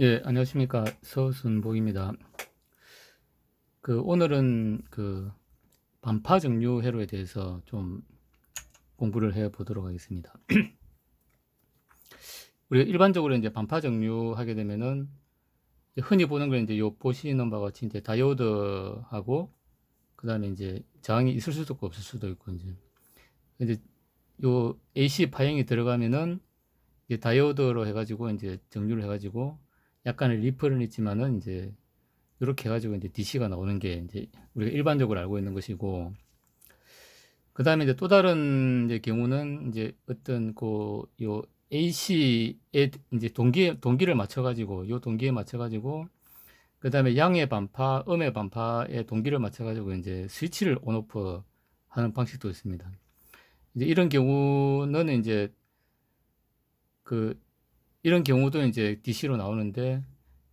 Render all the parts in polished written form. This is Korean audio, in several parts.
예, 안녕하십니까. 서순복입니다. 오늘은 반파 정류 회로에 대해서 좀 공부를 해 보도록 하겠습니다. 우리가 일반적으로 이제 반파 정류 하게 되면은 이제 흔히 보는 건 이제 요 보시는 바와 같이 이제 다이오드하고 그 다음에 이제 저항이 있을 수도 있고 없을 수도 있고 이제 요 AC 파형이 들어가면은 이제 다이오드로 해가지고 이제 정류를 해가지고 약간의 리플은 있지만은 이제 이렇게 해가지고 이제 DC가 나오는 게 이제 우리가 일반적으로 알고 있는 것이고, 그 다음에 이제 또 다른 이제 경우는 이제 어떤 요 AC에 이제 동기를 맞춰가지고 요 동기에 맞춰가지고 그 다음에 양의 반파, 음의 반파의 동기를 맞춰가지고 이제 스위치를 온오프 하는 방식도 있습니다. 이제 이런 경우는 이제 그 이런 경우도 이제 DC로 나오는데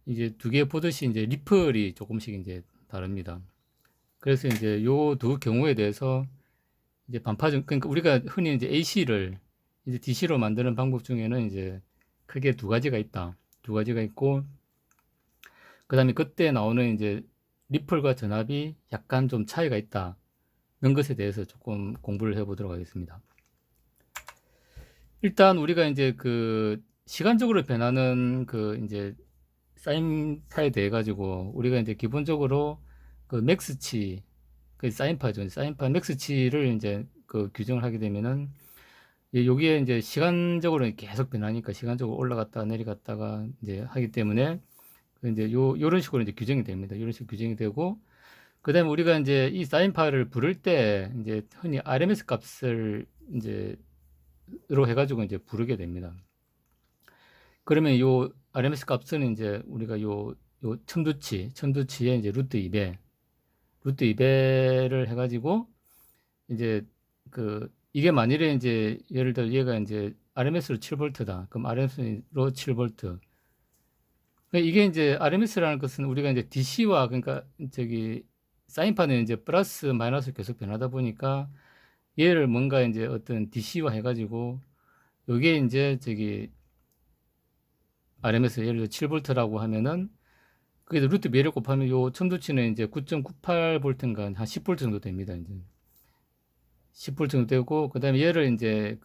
이제 두 개 보듯이 이제 리플이 조금씩 이제 다릅니다. 그래서 이제 요 두 경우에 대해서 이제 반파적, 그러니까 우리가 흔히 이제 AC를 이제 DC로 만드는 방법 중에는 이제 크게 두 가지가 있다. 두 가지가 있고, 그 다음에 그때 나오는 이제 리플과 전압이 약간 좀 차이가 있다는 것에 대해서 조금 공부를 해보도록 하겠습니다. 일단 우리가 이제 시간적으로 변하는 이제 사인파에 대해 가지고 우리가 이제 기본적으로 맥스치, 사인파죠. 사인파 맥스치를 이제 규정을 하게 되면은 여기에 이제 시간적으로 계속 변하니까 시간적으로 올라갔다가 내려갔다가 이제 하기 때문에 이제 요런 식으로 이제 규정이 됩니다. 이런 식으로 규정이 되고, 그다음에 우리가 이제 이 사인파를 부를 때 이제 흔히 RMS 값을 이제 로 해가지고 이제 부르게 됩니다. 그러면 요 RMS 값은 이제 우리가 요 천두치의 이제 루트 2배를 해가지고 이제 이게 만일에 이제 예를 들어 얘가 이제 RMS로 7V다. 그럼 RMS로 7V. 이게 이제 RMS라는 것은 우리가 이제 DC와 그러니까 사인파는 이제 플러스 마이너스 계속 변하다 보니까 얘를 뭔가 이제 어떤 DC화 해가지고 요게 이제 RMS 예를 들어 7V라고 하면은 그게 루트 매를 곱하면 요 천두치는 이제 9.98V인가 한 10V 정도 됩니다. 이제 10V 정도 되고, 그 다음에 얘를 이제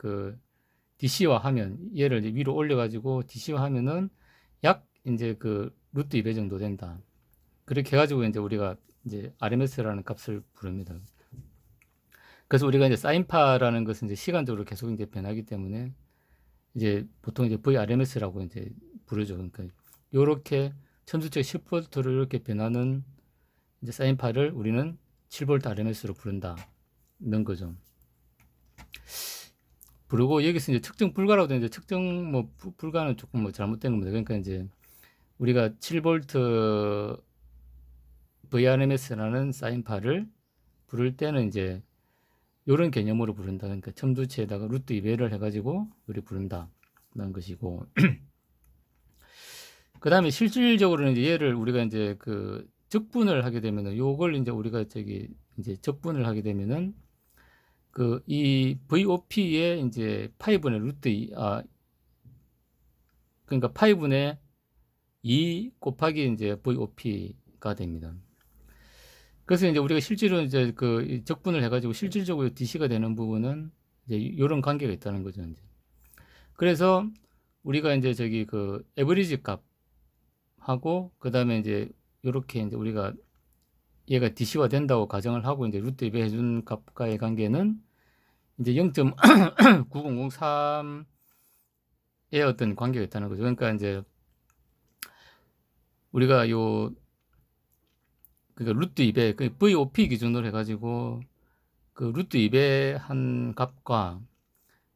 DC화 하면 얘를 이제 위로 올려가지고 DC화 하면은 약 이제 루트 2배 정도 된다. 그렇게 해가지고 이제 우리가 이제 RMS라는 값을 부릅니다. 그래서 우리가 이제 사인파라는 것은 이제 시간적으로 계속 이제 변하기 때문에 이제 보통 이제 VRMS라고 이제 부르죠. 그러니까 요렇게 천수적 10V를 이렇게 변하는 이제 사인파를 우리는 7V RMS로 부른다는 거죠. 그리고 여기서 이제 측정 불가라고 되는데 측정 뭐 불가는 조금 뭐 잘못된 겁니다. 그러니까 이제 우리가 7V VRMS라는 사인파를 부를 때는 이제 이런 개념으로 부른다. 그러니까 첨두치에다가 루트 2배를 해가지고 우리 부른다는 것이고, 그 다음에 실질적으로는 이제 얘를 우리가 이제 적분을 하게 되면은 요걸 이제 우리가 이제 적분을 하게 되면은 이 VOP의 이제 파이분의 루트 2, 그러니까 파이분의 2 곱하기 이제 VOP가 됩니다. 그래서 이제 우리가 실제로 이제 적분을 해가지고 실질적으로 DC가 되는 부분은 이제 이런 관계가 있다는 거죠. 이제. 그래서 우리가 이제 에버리지 값하고 그 다음에 이제 요렇게 이제 우리가 얘가 DC화 된다고 가정을 하고 이제 루트 2배 해준 값과의 관계는 이제 0.9003의 어떤 관계가 있다는 거죠. 그러니까 이제 우리가 그러니까 루트 2배, VOP 기준으로 해가지고 루트 2배 한 값과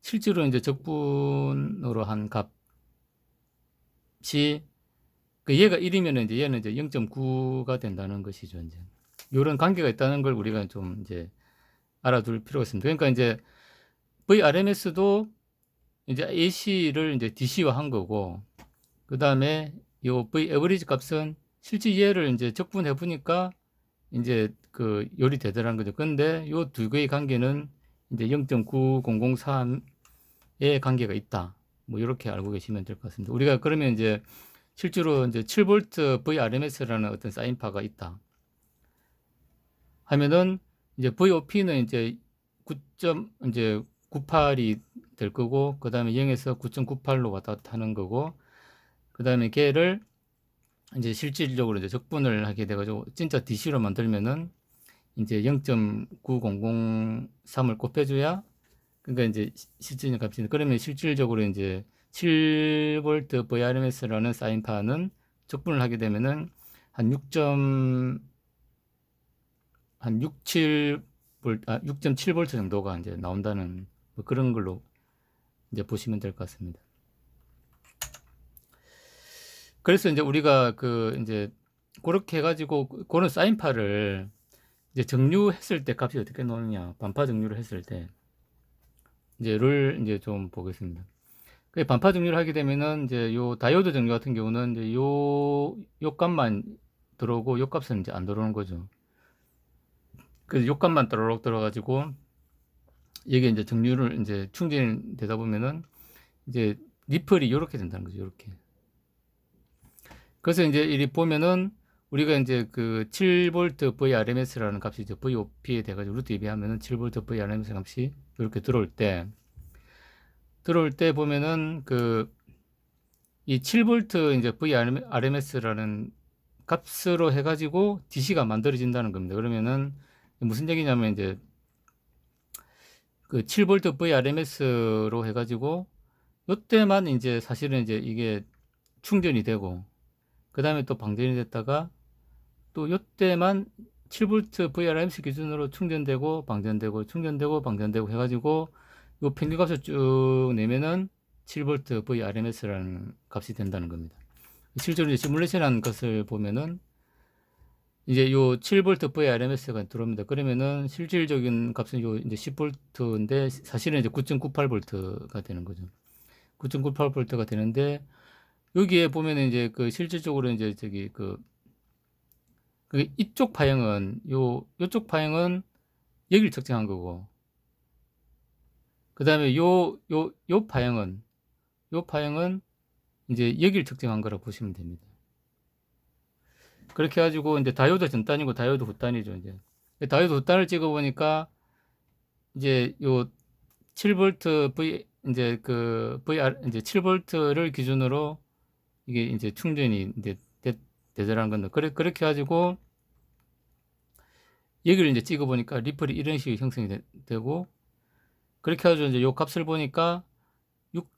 실제로 이제 적분으로 한 값이 얘가 1이면 이제 얘는 이제 0.9가 된다는 것이죠. 이제 이런 관계가 있다는 걸 우리가 좀 이제 알아둘 필요가 있습니다. 그러니까 이제 VRMS도 이제 AC를 이제 DC화 한 거고, 그 다음에 요 V 에버리지 값은 실제 얘를 이제 적분해 보니까 이제 요리 되더라는 거죠. 근데 요 두 개의 관계는 이제 0.9003의 관계가 있다. 뭐 이렇게 알고 계시면 될 것 같습니다. 우리가 그러면 이제 실제로 이제 7V VRMS라는 어떤 사인파가 있다 하면은 이제 VOP는 이제 9.98이 될 거고, 그 다음에 0에서 9.98로 왔다 갔다 하는 거고, 그 다음에 걔를 이제 실질적으로 이제 적분을 하게 돼가지고 진짜 DC로 만들면은 이제 0.9003을 곱해줘야, 그러니까 이제 실질적인 값이, 그러면 실질적으로 이제 7V VRMS라는 사인파는 적분을 하게 되면은 한 6.7V 정도가 이제 나온다는 뭐 그런 걸로 이제 보시면 될 것 같습니다. 그래서 이제 우리가 그 이제 그렇게 해가지고 그런 사인파를 이제 정류했을 때 값이 어떻게 나오느냐, 반파 정류를 했을 때 이제를 이제 좀 보겠습니다. 그 반파 정류를 하게 되면은 이제 요 다이오드 정류 같은 경우는 이제 요 값만 들어오고 요 값은 이제 안 들어오는 거죠. 그래서 요 값만 따로록 들어가지고 이게 이제 정류를 이제 충전되다 보면은 이제 리플이 이렇게 된다는 거죠. 이렇게. 그래서 이제 이리 보면은 우리가 이제 그 7V VRMS라는 값이 이제 VOP에 돼가지고 루트 2배 하면은 7V VRMS 값이 이렇게 들어올 때 보면은 그 이 7V 이제 VRMS라는 값으로 해가지고 DC가 만들어진다는 겁니다. 그러면은 무슨 얘기냐면 이제 그 7V VRMS로 해가지고 요때만 이제 사실은 이제 이게 충전이 되고, 그 다음에 또 방전이 됐다가 또 요때만 7V VRMS 기준으로 충전되고 방전되고 충전되고 방전되고 해가지고 요 평균값을 쭉 내면은 7V VRMS라는 값이 된다는 겁니다. 실제로 이제 시뮬레이션한 것을 보면은 이제 요 7V VRMS가 들어옵니다. 그러면은 실질적인 값은 요 이제 10V인데 사실은 이제 9.98V가 되는 거죠. 9.98V가 되는데 여기에 보면은 이제 그 실질적으로 이제 저기 그 이쪽 파형은 요쪽 파형은 여기를 측정한 거고, 그 다음에 요 파형은 이제 여기를 측정한 거라고 보시면 됩니다. 그렇게 해가지고 이제 다이오드 전단이고 다이오드 후단이죠. 이제 다이오드 후단을 찍어 보니까 이제 요 7V 이제 그 이제 7V를 기준으로 이게 이제 충전이 이제 되더라는 건데, 그렇게 해가지고 여기를 이제 찍어 보니까 리플이 이런 식으로 형성이 되고, 그렇게 해가지고 이제 요 값을 보니까 6.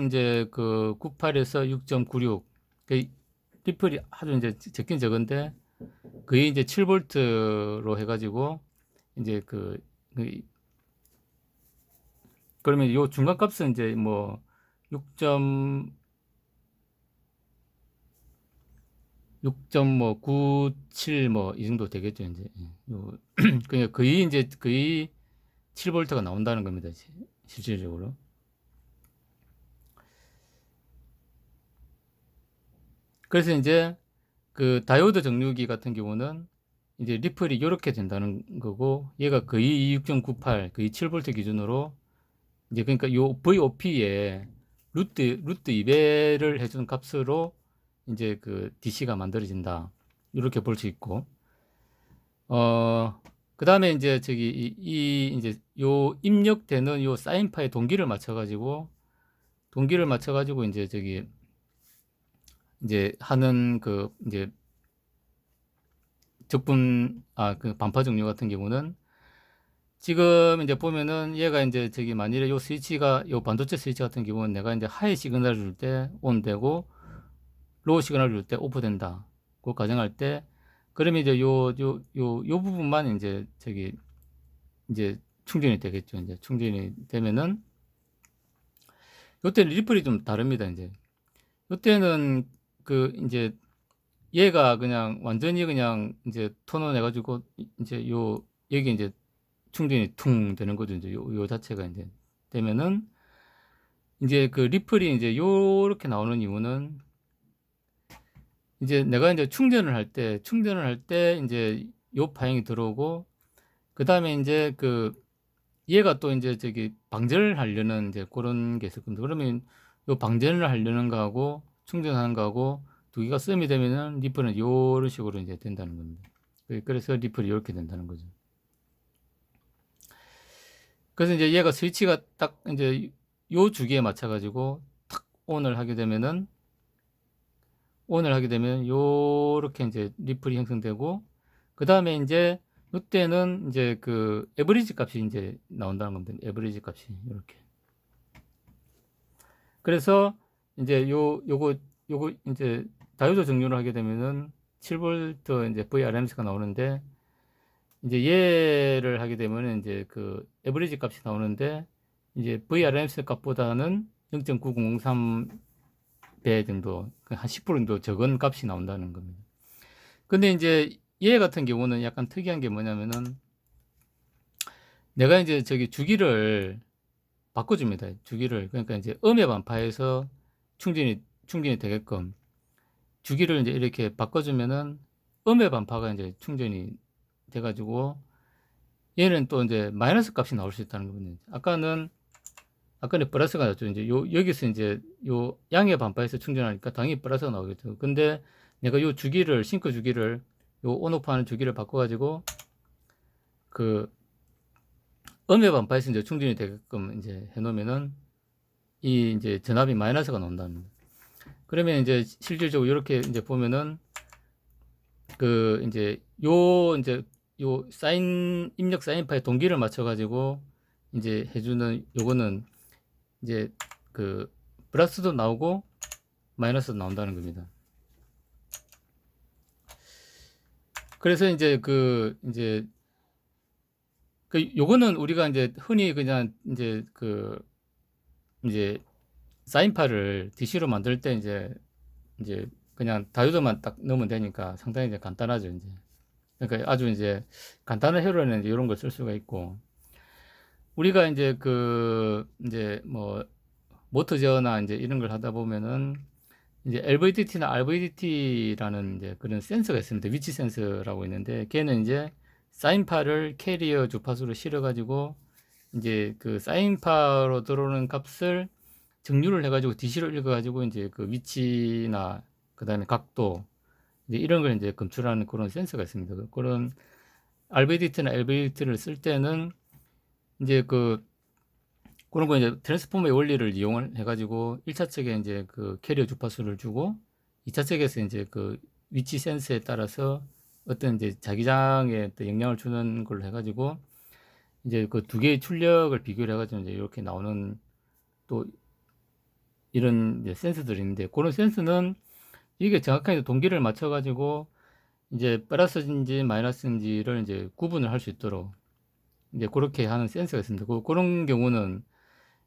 이제 그 98에서 6.96. 그 리플이 아주 이제 적긴 적은데 그게 이제 7V로 해가지고 이제 그러면 요 중간 값은 이제 뭐 6.97 뭐 이 정도 되겠죠. 이제 요 그러니까 거의 7V가 나온다는 겁니다. 실질적으로. 그래서 이제 그 다이오드 정류기 같은 경우는 이제 리플이 이렇게 된다는 거고, 얘가 거의 6.98, 거의 7V 기준으로 이제 그러니까 요 VOP에 루트 2배를 해주는 값으로 이제 그 DC가 만들어진다. 이렇게 볼 수 있고, 그 다음에 이제 저기 이제 요 입력되는 요 사인파의 동기를 맞춰가지고 이제 저기 이제 하는 그 이제 그 반파 정류 같은 경우는 지금 이제 보면은 얘가 이제 저기 만일에 요 스위치가 요 반도체 스위치 같은 경우는 내가 이제 하이 시그널을 줄 때 ON 되고 로우 시그널을 줄 때 오프 된다. 그 가정할 때 그러면 이제 요 부분만 이제 저기 이제 충전이 되겠죠. 이제 충전이 되면은 요때는 리플이 좀 다릅니다. 이제 요때는 그 이제 얘가 그냥 완전히 그냥 이제 턴온 해가지고 이제 여기 이제 충전이 퉁 되는 거죠. 이제 요 자체가 이제 되면은 이제 그 리플이 이제 요렇게 나오는 이유는 이제 내가 이제 충전을 할 때 이제 요 파형이 들어오고, 그 다음에 이제 얘가 또 이제 저기 방전을 하려는 이제 그런 게 있을 겁니다. 그러면 요 방전을 하려는 거하고 충전하는 거하고 두 개가 썸이 되면은 리플은 이런 식으로 이제 된다는 겁니다. 그래서 리플이 이렇게 된다는 거죠. 그래서 이제 얘가 스위치가 딱 이제 요 주기에 맞춰 가지고 탁 온을 하게 되면은 요렇게 이제 리플이 형성되고, 그 다음에 이제 이때는 이제 그 에버리지 값이 이제 나온다는 겁니다. 에버리지 값이 이렇게. 그래서 이제 요거 이제 다이오드 정류를 하게 되면은 7V 이제 VRMS가 나오는데, 이제 얘를 하게 되면은 이제 그 에버리지 값이 나오는데, 이제 VRMS 값보다는 0.9003배 정도, 한 10% 정도 적은 값이 나온다는 겁니다. 근데 이제 얘 같은 경우는 약간 특이한 게 뭐냐면은, 내가 이제 저기 주기를 바꿔줍니다. 주기를. 그러니까 이제 음의 반파에서 충전이 되게끔 주기를 이제 이렇게 바꿔주면은 음의 반파가 이제 충전이 돼가지고 얘는 또 이제 마이너스 값이 나올 수 있다는 거거든요. 아까는 플러스가 나왔죠. 이제 여기서 이제 요 양의 반파에서 충전하니까 당연히 플러스가 나오겠죠. 근데 내가 요 주기를, 싱크 주기를, 요 온오프 하는 주기를 바꿔가지고 그 음의 반파에서 이제 충전이 되게끔 이제 해놓으면은 이 이제 전압이 마이너스가 나온다는. 그러면 이제 실질적으로 이렇게 이제 보면은 그 이제 요 사인 입력 사인파의 동기를 맞춰가지고 이제 해주는 요거는 이제 그 플러스도 나오고 마이너스도 나온다는 겁니다. 그래서 이제 요거는 우리가 이제 흔히 그냥 이제 사인파를 DC로 만들 때 이제 그냥 다이오드만 딱 넣으면 되니까 상당히 이제 간단하죠, 이제. 그러니까 아주 이제 간단한 회로에는 이제 이런 걸 쓸 수가 있고, 우리가 이제 뭐 모터 제어나 이제 이런 걸 하다 보면은 이제 LVDT나 RVDT라는 이제 그런 센서가 있습니다. 위치 센서라고 있는데, 걔는 이제 사인파를 캐리어 주파수로 실어가지고 이제 그 사인파로 들어오는 값을 정류를 해가지고 DC로 읽어가지고 이제 그 위치나 그 다음에 각도 이제 이런 걸 이제 검출하는 그런 센서가 있습니다. 그런 RVDT나 LVDT를 쓸 때는 이제 그런 거 이제 트랜스포머의 원리를 이용을 해가지고 1차 측에 이제 그 캐리어 주파수를 주고 2차 측에서 이제 그 위치 센서에 따라서 어떤 이제 자기장에 또 영향을 주는 걸로 해가지고 이제 그 두 개의 출력을 비교를 해가지고 이제 이렇게 나오는 또 이런 이제 센서들이 있는데, 그런 센서는 이게 정확하게 동기를 맞춰가지고 이제 플러스인지 마이너스인지를 이제 구분을 할 수 있도록 이제 그렇게 하는 센서가 있습니다. 그런 경우는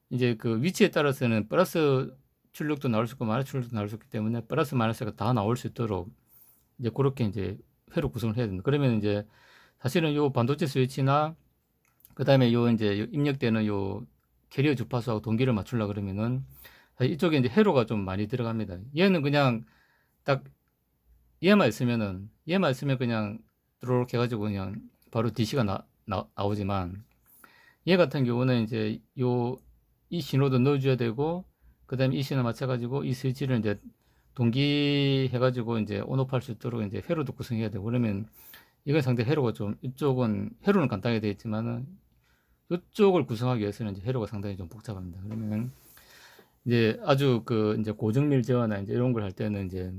이제 그 위치에 따라서는 플러스 출력도 나올 수 있고 마이너스 출력도 나올 수 있기 때문에 플러스 마이너스가 다 나올 수 있도록 이제 그렇게 이제 회로 구성을 해야 됩니다. 그러면 이제 사실은 요 반도체 스위치나 그 다음에 요 이제 입력되는 요 캐리어 주파수하고 동기를 맞추려 그러면은 사실 이쪽에 이제 회로가 좀 많이 들어갑니다. 얘는 그냥 딱 얘만 있으면 그냥 이렇게 해가지고 그냥 바로 DC가 나오지만, 얘 같은 경우는 이제 이 신호도 넣어줘야 되고, 그 다음에 이 신호 맞춰가지고 이 스위치를 이제 동기 해가지고 이제 온오프 할 수 있도록 이제 회로도 구성해야 되고, 그러면 이건 상당히 회로가 좀, 이쪽은 회로는 간단하게 되어 있지만은 이쪽을 구성하기 위해서는 이제 회로가 상당히 좀 복잡합니다. 그러면 이제 아주 이제 고정밀 제어나 이제 이런 걸 할 때는 이제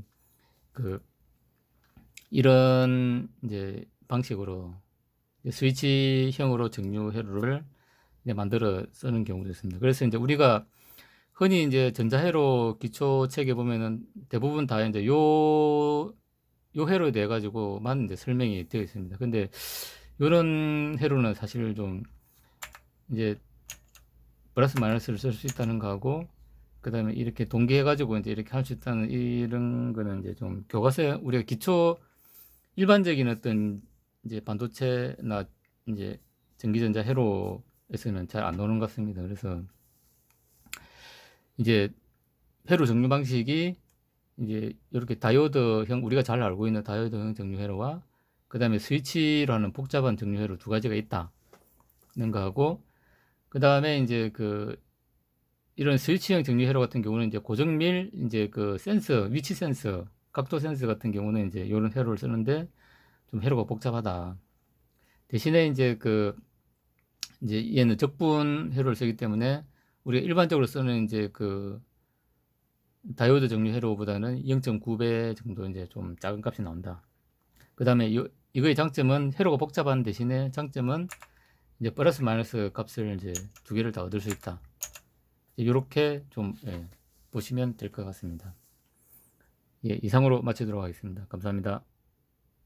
이런 이제 방식으로 스위치형으로 정류 회로를 이제 만들어 쓰는 경우도 있습니다. 그래서 이제 우리가 흔히 이제 전자회로 기초 책에 보면은 대부분 다 이제 요 회로에 대해 가지고만 이제 설명이 되어 있습니다. 근데 요런 회로는 사실 좀 이제 플러스 마이너스를 쓸 수 있다는 거하고, 그 다음에 이렇게 동기해 가지고 이제 이렇게 할 수 있다는 이런 거는 이제 좀 교과서에 우리가 기초 일반적인 어떤 이제 반도체나 이제 전기전자 회로에서는 잘 안 나오는 것 같습니다. 그래서 이제 회로 정류 방식이 이제 이렇게 다이오드형, 우리가 잘 알고 있는 다이오드형 정류 회로와 그 다음에 스위치로 하는 복잡한 정류 회로 두 가지가 있다는 거하고, 그 다음에 이제 이런 스위치형 정류 회로 같은 경우는 이제 고정밀 이제 그 센서, 위치 센서, 각도 센서 같은 경우는 이제 이런 회로를 쓰는데 좀 회로가 복잡하다. 대신에 이제 그 이제 얘는 적분 회로를 쓰기 때문에 우리가 일반적으로 쓰는 이제 그 다이오드 정류 회로보다는 0.9배 정도 이제 좀 작은 값이 나온다. 그 다음에 이거의 장점은 회로가 복잡한 대신에 장점은 이제 플러스 마이너스 값을 이제 두 개를 다 얻을 수 있다. 이렇게 좀 보시면 될 것 같습니다. 예, 이상으로 마치도록 하겠습니다. 감사합니다.